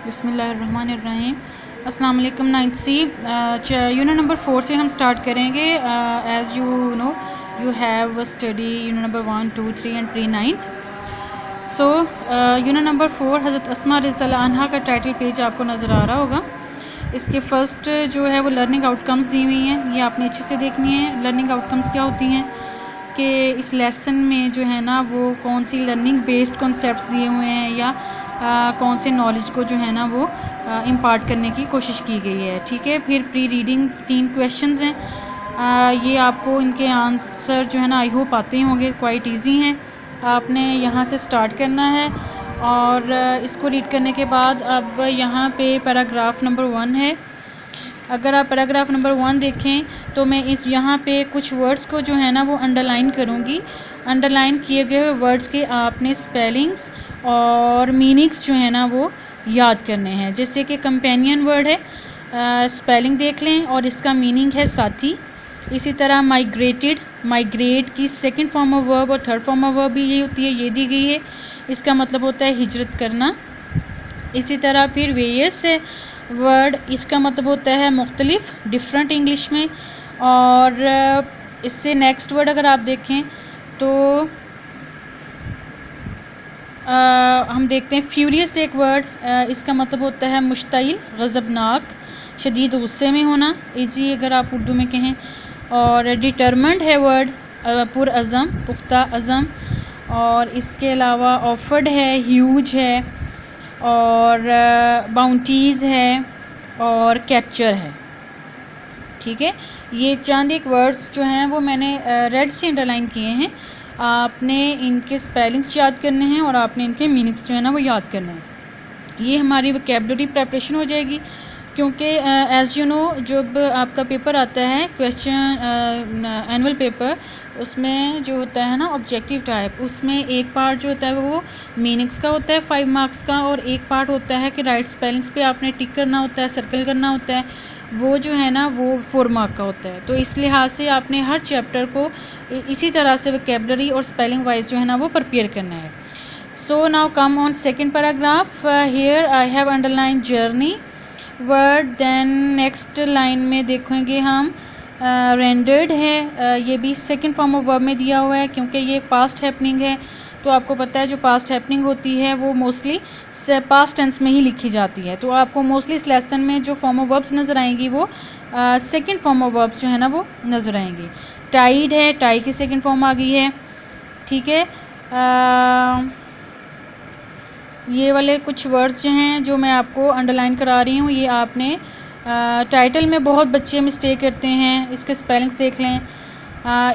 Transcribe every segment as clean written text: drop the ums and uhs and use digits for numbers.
बिस्मिल्लाहिर्रहमानिर्रहीम। अस्सलाम वालेकुम। 9th C यूनिट नंबर 4 से हम स्टार्ट करेंगे। As you know you have study unit number 1, 2, 3 and pre 9th। So unit number 4 हज़रत अस्मा रज़ियल्लाहु अन्हा का टाइटल पेज आपको नज़र आ रहा होगा। इसके फर्स्ट जो है वो लर्निंग आउटकम्स दी हुई हैं, ये आपने अच्छे से देखनी है। लर्निंग आउटकम्स क्या होती हैं कि इस लेसन में जो है ना वो कौन सी लर्निंग बेस्ड कॉन्सेप्ट्स दिए हुए हैं या कौन से नॉलेज को जो है ना वो इम्पार्ट करने की कोशिश की गई है। ठीक है, फिर प्री रीडिंग 3 क्वेश्चंस हैं। ये आपको इनके आंसर जो है ना आई होप आते ही होंगे, क्वाइट इजी हैं। आपने यहाँ से स्टार्ट करना है और इसको रीड करने के बाद अब यहाँ पे पैराग्राफ नंबर 1 है। अगर आप पैराग्राफ नंबर 1 देखें तो मैं इस यहाँ पे कुछ वर्ड्स को जो है ना वो अंडरलाइन करूँगी। अंडरलाइन किए गए हुए वर्ड्स के आपने स्पेलिंग्स और मीनिंग्स जो है ना वो याद करने हैं। जैसे कि कंपेनियन वर्ड है, स्पेलिंग देख लें और इसका मीनिंग है साथी। इसी तरह माइग्रेटेड, माइग्रेट की सेकंड फॉर्म ऑफ वर्ब और थर्ड फॉर्म ऑफ वर्ब भी यही होती है, ये दी गई है। इसका मतलब होता है हिजरत करना। इसी तरह फिर वेरियस है वर्ड, इसका मतलब होता है मुख्तलिफ, डिफरेंट इंग्लिश में। और इससे नेक्स्ट वर्ड अगर आप देखें तो हम देखते हैं फ्यूरियस एक वर्ड, इसका मतलब होता है मुश्ताइल, गज़बनाक, शदीद गुस्से में होना, इजी अगर आप उर्दू में कहें। और डिटर्मेंट है वर्ड, पुरअज़म, पुख्ता अज़म। और इसके अलावा ऑफर्ड है, ह्यूज है, और बाउंटीज़ है और कैप्चर है। ठीक है, ये चंद एक वर्ड्स जो हैं वो मैंने रेड से अंडरलाइन किए हैं। आपने इनके स्पेलिंग्स याद करने हैं और आपने इनके मीनिंग्स जो है ना वो याद करने हैं। ये हमारी वोकैबुलरी प्रेपरेशन हो जाएगी, क्योंकि एज़ यू नो जब आपका पेपर आता है क्वेश्चन एनुअल पेपर, उसमें जो होता है ना ऑब्जेक्टिव टाइप, उसमें एक पार्ट जो होता है वो मीनिंग्स का होता है 5 मार्क्स का, और एक पार्ट होता है कि राइट स्पेलिंग्स पे आपने टिक करना होता है, सर्कल करना होता है, वो जो है ना वो 4 मार्क का होता है। तो इस लिहाज से आपने हर चैप्टर को इसी तरह से वोकैबुलरी और स्पेलिंग वाइज जो है ना वो प्रिपेयर करना है। So now come on second paragraph. Here I have underline journey word. Then next line में देखेंगे हम रेंडर्ड है, ये भी सेकंड फॉर्म ऑफ वर्ब में दिया हुआ है, क्योंकि ये पास्ट हैपनिंग है। तो आपको पता है जो पास्ट हैपनिंग होती है वो मोस्टली पास्ट टेंस में ही लिखी जाती है। तो आपको मोस्टली इस लेसन में जो फॉर्म ऑफ वर्ब्स नज़र आएंगी वो सेकंड फॉर्म ऑफ वर्ब्स जो है ना वो नज़र आएंगी। टाइड है, टाई की सेकंड फॉर्म आ गई है। ठीक है, ये वाले कुछ वर्ड्स जो हैं जो मैं आपको अंडरलाइन करा रही हूँ, ये आपने टाइटल में बहुत बच्चे मिस्टेक करते हैं, इसके स्पेलिंग्स देख लें।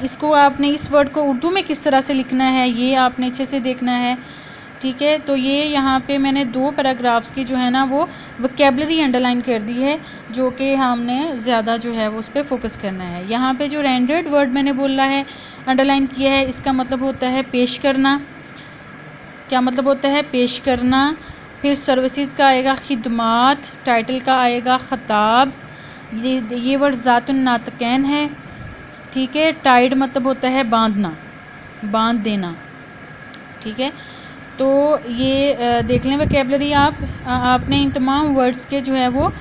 इसको आपने इस वर्ड को उर्दू में किस तरह से लिखना है ये आपने अच्छे से देखना है। ठीक है, तो ये यहाँ पे मैंने 2 पैराग्राफ्स की जो है ना वो वोकैबुलरी अंडरलाइन कर दी है, जो कि हमने ज़्यादा जो है वो उस पर फोकस करना है। यहाँ पे जो रेंडर्ड वर्ड मैंने बोला है, अंडरलाइन किया है, इसका मतलब होता है पेश करना। क्या मतलब होता है? पेश करना। फिर सर्विसेज का आएगा खिदमात, टाइटल का आएगा ख़ताब। ये वर्ड ज़ातुन नातकैन है। ठीक है, टाइड मतलब होता है बांधना, बांध देना। ठीक है, तो ये देख लें वोकैबुलरी आपने इन तमाम वर्ड्स के जो है वो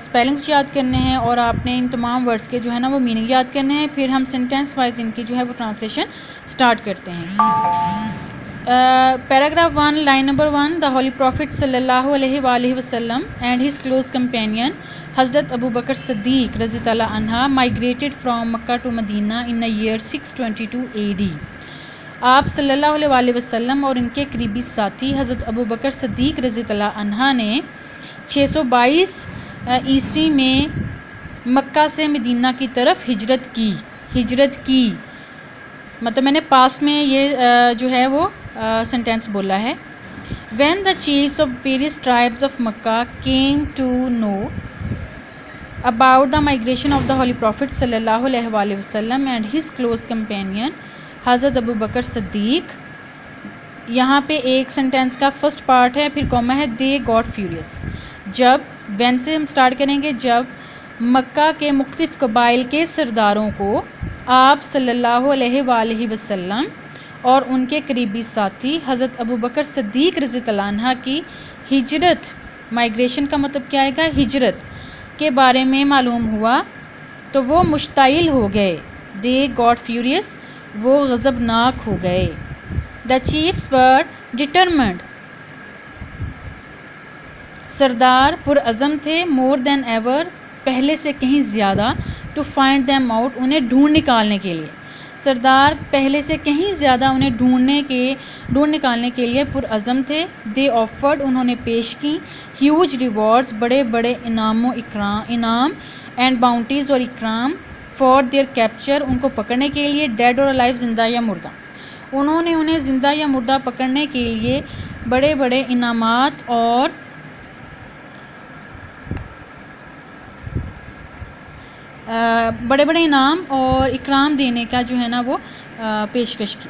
स्पेलिंग्स याद करने हैं और आपने इन तमाम वर्ड्स के जो है ना वो मीनिंग याद करने हैं। फिर हम सेंटेंस वाइज इनकी जो है वो ट्रांसलेशन स्टार्ट करते हैं। Paragraph 1 line number 1। The holy prophet सल्लल्लाहु अलैहि वसल्लम एंड हिज क्लोज कंपेनियन हज़रत अबू बकर सिद्दीक रज़ियल्लाहु अन्हा migrated from Mecca to Medina in the year 622 AD। आप सल्लल्लाहु अलैहि वसल्लम और इनके करीबी साथी हज़रत अबू बकर सिद्दीक रज़ियल्लाहु अन्हा ने 622 ईस्वी में मक्का से मदीना की तरफ हिजरत की मतलब मैंने पास्ट में ये जो है वो सेंटेंस बोला है। When the chiefs of various tribes of Makkah came to know about the migration of the Holy Prophet sallallahu alaihi wasallam and his close companion हज़रत अबू बकर सिद्दीक, यहाँ पे एक सेंटेंस का फर्स्ट पार्ट है, फिर कॉमा है, दे गॉट फ्यूरियस। जब, when से हम स्टार्ट करेंगे, जब मक्का के मुख्तलिफ़ कबाइल के सरदारों को आप सल्लल्लाहु अलैहि वसल्लम और उनके करीबी साथी हज़रत अबू बकर सिद्दीक रज़ियल्लाहु अन्हा की हिजरत माइग्रेशन का मतलब क्या आएगा, हिजरत के बारे में मालूम हुआ तो वो मुश्ताइल हो गए। दे गॉट फ्यूरियस, वो गज़बनाक हो गए। द चीफ्स वर डिटरमिन्ड, सरदार पुरअज़म थे। मोर देन एवर, पहले से कहीं ज़्यादा। टू फाइंड देम आउट, उन्हें ढूंढ निकालने के लिए। सरदार पहले से कहीं ज़्यादा उन्हें ढूंढ निकालने के लिए पुरअज़म थे। दे ऑफर्ड, उन्होंने पेश की। ह्यूज रिवॉर्ड्स, बड़े बड़े इनाम एंड बाउंटीज़ और इकराम। फॉर देयर कैप्चर, उनको पकड़ने के लिए। डेड और अलाइव, ज़िंदा या मुर्दा। उन्होंने उन्हें ज़िंदा या मुर्दा पकड़ने के लिए बड़े बड़े इनामात और बड़े बड़े इनाम और इकराम देने का जो है ना वो पेशकश की।